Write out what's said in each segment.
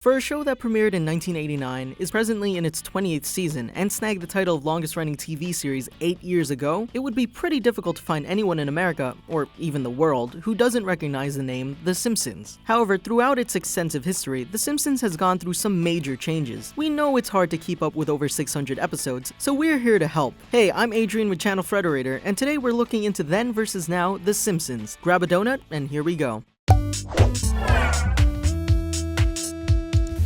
For a show that premiered in 1989, is presently in its 28th season, and snagged the title of longest-running TV series 8 years ago, it would be pretty difficult to find anyone in America, or even the world, who doesn't recognize the name The Simpsons. However, throughout its extensive history, The Simpsons has gone through some major changes. We know it's hard to keep up with over 600 episodes, so we're here to help. Hey, I'm Adrian with Channel Frederator, and today we're looking into then versus now The Simpsons. Grab a donut, and here we go.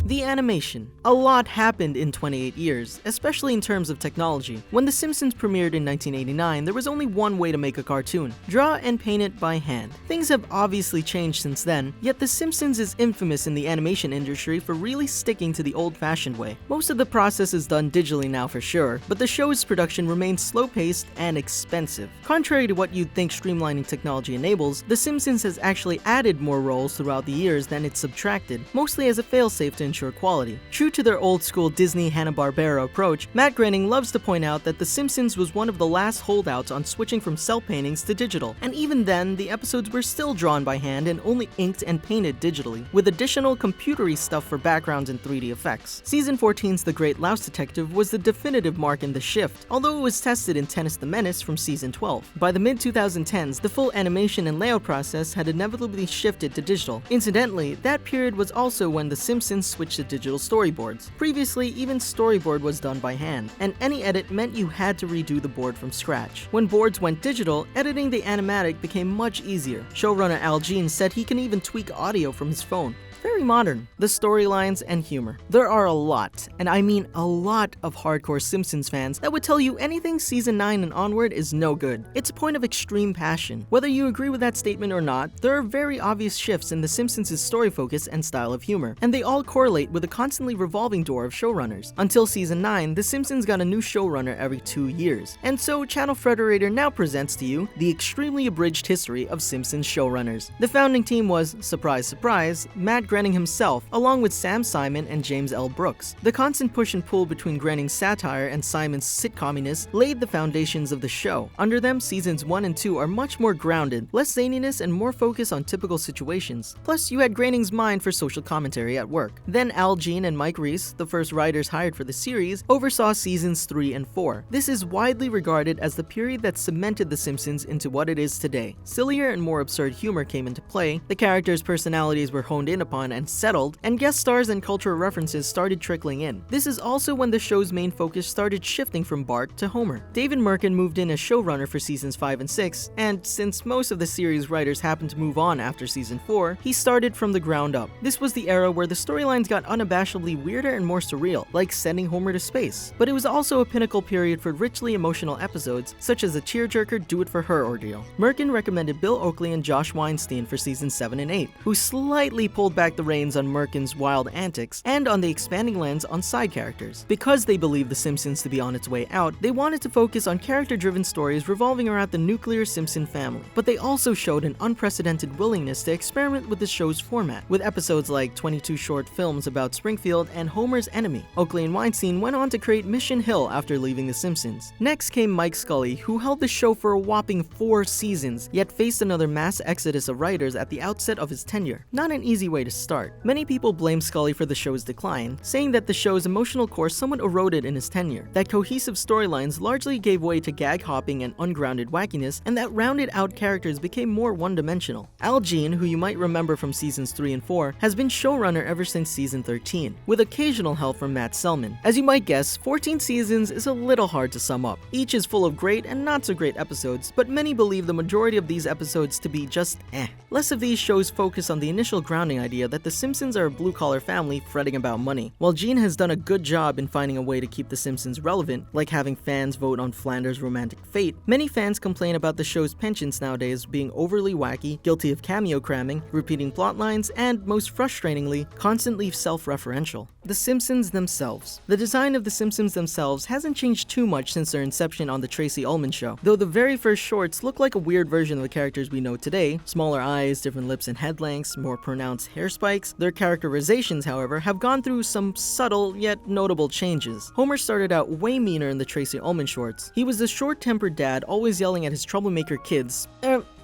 The animation. A lot happened in 28 years, especially in terms of technology. When The Simpsons premiered in 1989, there was only one way to make a cartoon: draw and paint it by hand. Things have obviously changed since then, yet The Simpsons is infamous in the animation industry for really sticking to the old-fashioned way. Most of the process is done digitally now for sure, but the show's production remains slow-paced and expensive. Contrary to what you'd think streamlining technology enables, The Simpsons has actually added more roles throughout the years than it's subtracted, mostly as a failsafe to ensure quality. True to their old-school Disney Hanna-Barbera approach, Matt Groening loves to point out that The Simpsons was one of the last holdouts on switching from cell paintings to digital, and even then, the episodes were still drawn by hand and only inked and painted digitally, with additional computery stuff for backgrounds and 3D effects. Season 14's The Great Louse Detective was the definitive mark in the shift, although it was tested in Tennis the Menace from Season 12. By the mid-2010s, the full animation and layout process had inevitably shifted to digital. Incidentally, that period was also when The Simpsons switched to digital storyboards. Previously, even storyboard was done by hand, and any edit meant you had to redo the board from scratch. When boards went digital, editing the animatic became much easier. Showrunner Al Jean said he can even tweak audio from his phone. Very modern. The storylines and humor. There are a lot, and I mean a lot, of hardcore Simpsons fans that would tell you anything season 9 and onward is no good. It's a point of extreme passion. Whether you agree with that statement or not, there are very obvious shifts in The Simpsons' story focus and style of humor, and they all correlate with a constantly revolving door of showrunners. Until season 9, The Simpsons got a new showrunner every 2 years, and so Channel Frederator now presents to you the extremely abridged history of Simpsons showrunners. The founding team was, surprise surprise, Matt Groening himself, along with Sam Simon and James L. Brooks. The constant push and pull between Groening's satire and Simon's sitcominess laid the foundations of the show. Under them, seasons 1 and 2 are much more grounded, less zaniness and more focus on typical situations. Plus, you had Groening's mind for social commentary at work. Then Al Jean and Mike Reiss, the first writers hired for the series, oversaw seasons 3 and 4. This is widely regarded as the period that cemented The Simpsons into what it is today. Sillier and more absurd humor came into play, the characters' personalities were honed in upon and settled, and guest stars and cultural references started trickling in. This is also when the show's main focus started shifting from Bart to Homer. David Merkin moved in as showrunner for seasons 5 and 6, and since most of the series' writers happened to move on after season 4, he started from the ground up. This was the era where the storylines got unabashedly weirder and more surreal, like sending Homer to space. But it was also a pinnacle period for richly emotional episodes, such as the tearjerker Do It For Her ordeal. Merkin recommended Bill Oakley and Josh Weinstein for seasons 7 and 8, who slightly pulled back the reins on Merkin's wild antics and on the expanding lens on side characters. Because they believed The Simpsons to be on its way out, they wanted to focus on character-driven stories revolving around the nuclear Simpson family. But they also showed an unprecedented willingness to experiment with the show's format, with episodes like 22 short films about Springfield and Homer's Enemy. Oakley and Weinstein went on to create Mission Hill after leaving The Simpsons. Next came Mike Scully, who held the show for a whopping 4 seasons, yet faced another mass exodus of writers at the outset of his tenure. Not an easy way to start. Many people blame Scully for the show's decline, saying that the show's emotional core somewhat eroded in his tenure, that cohesive storylines largely gave way to gag hopping and ungrounded wackiness, and that rounded out characters became more one-dimensional. Al Jean, who you might remember from seasons 3 and 4, has been showrunner ever since season 13, with occasional help from Matt Selman. As you might guess, 14 seasons is a little hard to sum up. Each is full of great and not so great episodes, but many believe the majority of these episodes to be just eh. Less of these shows focus on the initial grounding idea that the Simpsons are a blue-collar family fretting about money. While Gene has done a good job in finding a way to keep The Simpsons relevant, like having fans vote on Flanders' romantic fate, many fans complain about the show's penchants nowadays being overly wacky, guilty of cameo cramming, repeating plot lines, and, most frustratingly, constantly self-referential. The Simpsons themselves. The design of The Simpsons themselves hasn't changed too much since their inception on The Tracy Ullman Show, though the very first shorts look like a weird version of the characters we know today: smaller eyes, different lips and head lengths, more pronounced hair spikes. Their characterizations, however, have gone through some subtle yet notable changes. Homer started out way meaner in the Tracy Ullman shorts. He was the short-tempered dad always yelling at his troublemaker kids,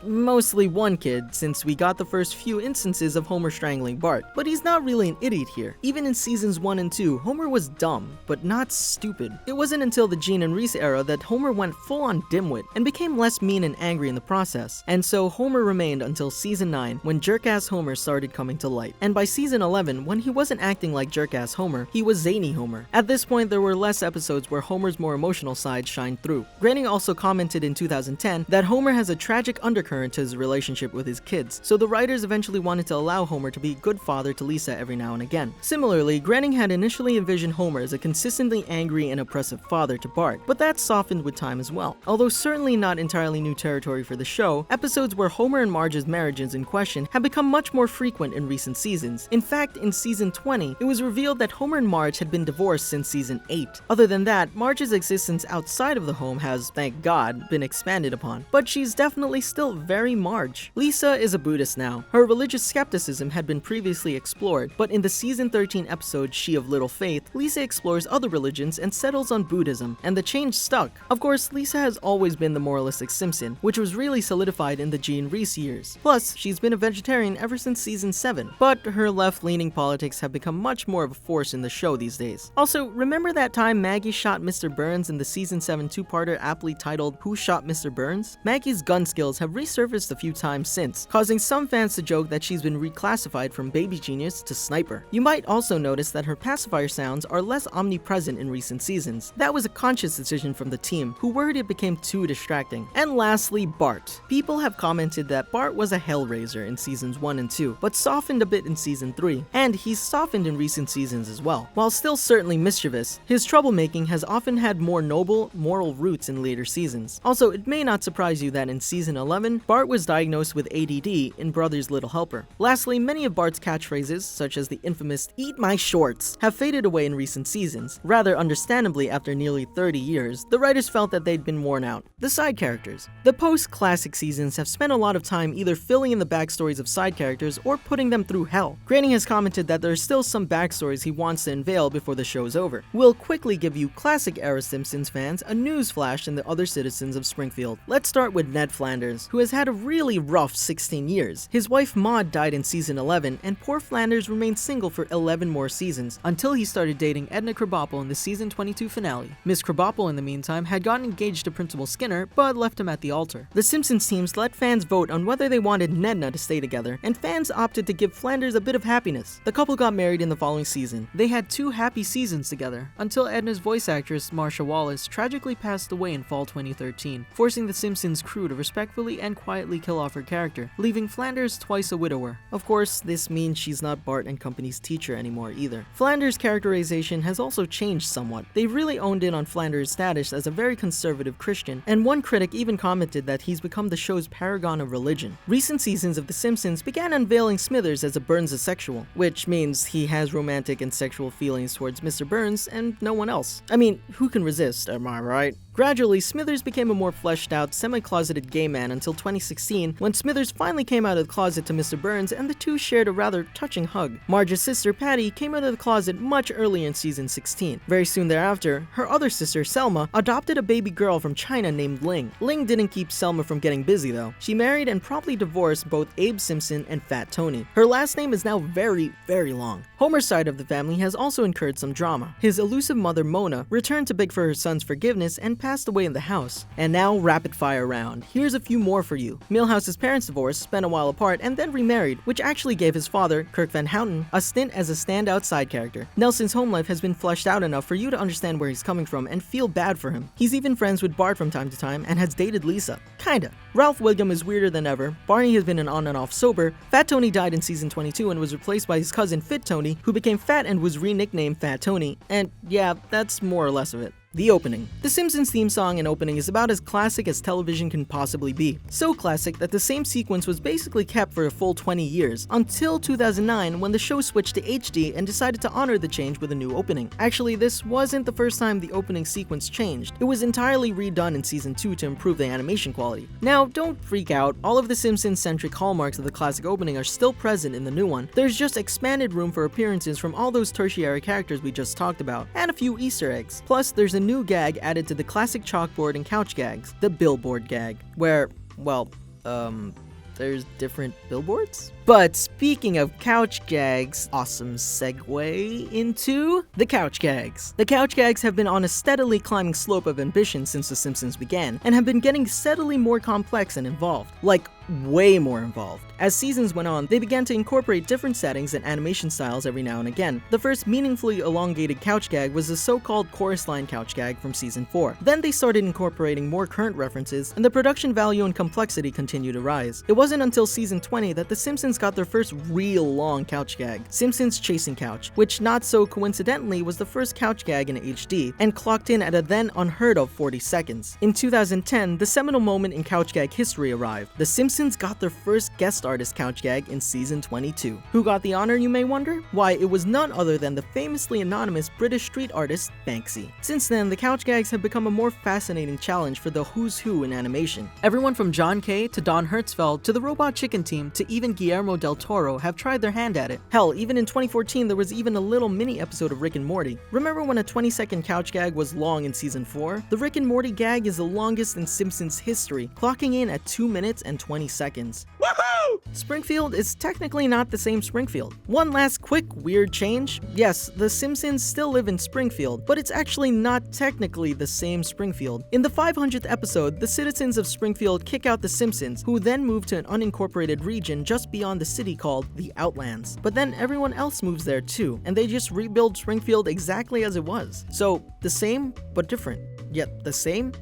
mostly one kid, since we got the first few instances of Homer strangling Bart. But he's not really an idiot here. Even in seasons 1 and 2, Homer was dumb, but not stupid. It wasn't until the Gene and Reese era that Homer went full-on dimwit and became less mean and angry in the process. And so Homer remained until season 9, when jerk-ass Homer started coming to light. And by season 11, when he wasn't acting like jerk-ass Homer, he was zany Homer. At this point, there were less episodes where Homer's more emotional side shined through. Groening also commented in 2010 that Homer has a tragic undercurrent to his relationship with his kids, so the writers eventually wanted to allow Homer to be a good father to Lisa every now and again. Similarly, Groening had initially envisioned Homer as a consistently angry and oppressive father to Bart, but that softened with time as well. Although certainly not entirely new territory for the show, episodes where Homer and Marge's marriage is in question have become much more frequent in recent seasons. In fact, in season 20, it was revealed that Homer and Marge had been divorced since season 8. Other than that, Marge's existence outside of the home has, thank God, been expanded upon, but she's definitely still very Marge. Lisa is a Buddhist now. Her religious skepticism had been previously explored, but in the season 13 episode She of Little Faith, Lisa explores other religions and settles on Buddhism, and the change stuck. Of course, Lisa has always been the moralistic Simpson, which was really solidified in the Gene Reese years. Plus, she's been a vegetarian ever since season 7, but her left-leaning politics have become much more of a force in the show these days. Also, remember that time Maggie shot Mr. Burns in the season 7 two-parter aptly titled Who Shot Mr. Burns? Maggie's gun skills have resurfaced a few times since, causing some fans to joke that she's been reclassified from baby genius to sniper. You might also notice that her pacifier sounds are less omnipresent in recent seasons. That was a conscious decision from the team, who worried it became too distracting. And lastly, Bart. People have commented that Bart was a hellraiser in seasons 1 and 2, but softened a bit in season 3, and he's softened in recent seasons as well. While still certainly mischievous, his troublemaking has often had more noble, moral roots in later seasons. Also, it may not surprise you that in season 11, Bart was diagnosed with ADD in Brother's Little Helper. Lastly, many of Bart's catchphrases, such as the infamous "Eat my shorts," have faded away in recent seasons. Rather understandably, after nearly 30 years, the writers felt that they'd been worn out. The side characters. The post-classic seasons have spent a lot of time either filling in the backstories of side characters or putting them through hell. Groening has commented that there are still some backstories he wants to unveil before the show's over. We'll quickly give you classic-era Simpsons fans a news flash in the other citizens of Springfield. Let's start with Ned Flanders, who has had a really rough 16 years. His wife Maude died in season 11, and poor Flanders remained single for 11 more seasons, until he started dating Edna Krabappel in the season 22 finale. Miss Krabappel, in the meantime, had gotten engaged to Principal Skinner, but left him at the altar. The Simpsons teams let fans vote on whether they wanted Nedna to stay together, and fans opted to give Flanders a bit of happiness. The couple got married in the following season. They had 2 happy seasons together, until Edna's voice actress, Marsha Wallace, tragically passed away in fall 2013, forcing the Simpsons crew to respectfully and quietly kill off her character, leaving Flanders twice a widower. Of course, this means she's not Bart and company's teacher anymore either. Flanders' characterization has also changed somewhat. They really owned in on Flanders' status as a very conservative Christian, and one critic even commented that he's become the show's paragon of religion. Recent seasons of The Simpsons began unveiling Smithers as a Burns-asexual, which means he has romantic and sexual feelings towards Mr. Burns and no one else. I mean, who can resist, am I right? Gradually, Smithers became a more fleshed-out, semi-closeted gay man until 2016, when Smithers finally came out of the closet to Mr. Burns and the two shared a rather touching hug. Marge's sister, Patty, came out of the closet much earlier in season 16. Very soon thereafter, her other sister, Selma, adopted a baby girl from China named Ling. Ling didn't keep Selma from getting busy though. She married and promptly divorced both Abe Simpson and Fat Tony. Her last name is now very, very long. Homer's side of the family has also incurred some drama. His elusive mother, Mona, returned to beg for her son's forgiveness and passed away in the house. And now, rapid fire round. Here's a few more for you. Milhouse's parents divorced, spent a while apart, and then remarried, which actually gave his father, Kirk Van Houten, a stint as a standout side character. Nelson's home life has been fleshed out enough for you to understand where he's coming from and feel bad for him. He's even friends with Bart from time to time and has dated Lisa. Kinda. Ralph Wiggum is weirder than ever. Barney has been an on and off sober. Fat Tony died in season 22 and was replaced by his cousin Fit Tony, who became fat and was re-nicknamed Fat Tony. And yeah, that's more or less of it. The opening. The Simpsons theme song and opening is about as classic as television can possibly be. So classic that the same sequence was basically kept for a full 20 years, until 2009 when the show switched to HD and decided to honor the change with a new opening. Actually, this wasn't the first time the opening sequence changed. It was entirely redone in season 2 to improve the animation quality. Now, don't freak out, all of the Simpsons-centric hallmarks of the classic opening are still present in the new one. There's just expanded room for appearances from all those tertiary characters we just talked about, and a few Easter eggs. Plus, there's a new gag added to the classic chalkboard and couch gags, the billboard gag, where, well, There's different billboards? But speaking of couch gags, awesome segue into the couch gags. The couch gags have been on a steadily climbing slope of ambition since The Simpsons began, and have been getting steadily more complex and involved. Like, way more involved. As seasons went on, they began to incorporate different settings and animation styles every now and again. The first meaningfully elongated couch gag was the so-called chorus line couch gag from season 4. Then they started incorporating more current references, and the production value and complexity continued to rise. It wasn't until season 20 that The Simpsons got their first real long couch gag, Simpsons Chasing Couch, which not so coincidentally was the first couch gag in HD, and clocked in at a then unheard of 40 seconds. In 2010, the seminal moment in couch gag history arrived. The Simpsons got their first guest artist couch gag in season 22. Who got the honor, you may wonder? Why, it was none other than the famously anonymous British street artist Banksy. Since then, the couch gags have become a more fascinating challenge for the who's who in animation. Everyone from John Kay to Don Hertzfeldt to the Robot Chicken team to even Guillermo del Toro have tried their hand at it. Hell, even in 2014 there was even a little mini episode of Rick and Morty. Remember when a 20-second couch gag was long in season 4? The Rick and Morty gag is the longest in Simpsons history, clocking in at 2 minutes and 20 seconds. Woohoo! Springfield is technically not the same Springfield. One last quick weird change. Yes, the Simpsons still live in Springfield, but it's actually not technically the same Springfield. In the 500th episode, the citizens of Springfield kick out the Simpsons, who then move to an unincorporated region just beyond the city called the Outlands. But then everyone else moves there too, and they just rebuild Springfield exactly as it was. So, the same, but different. Yet the same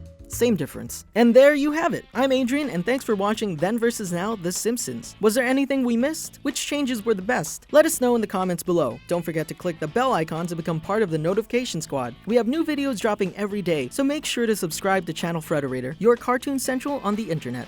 difference. And there you have it. I'm Adrian, and thanks for watching Then vs. Now, The Simpsons. Was there anything we missed? Which changes were the best? Let us know in the comments below. Don't forget to click the bell icon to become part of the notification squad. We have new videos dropping every day, so make sure to subscribe to Channel Frederator, your cartoon central on the internet.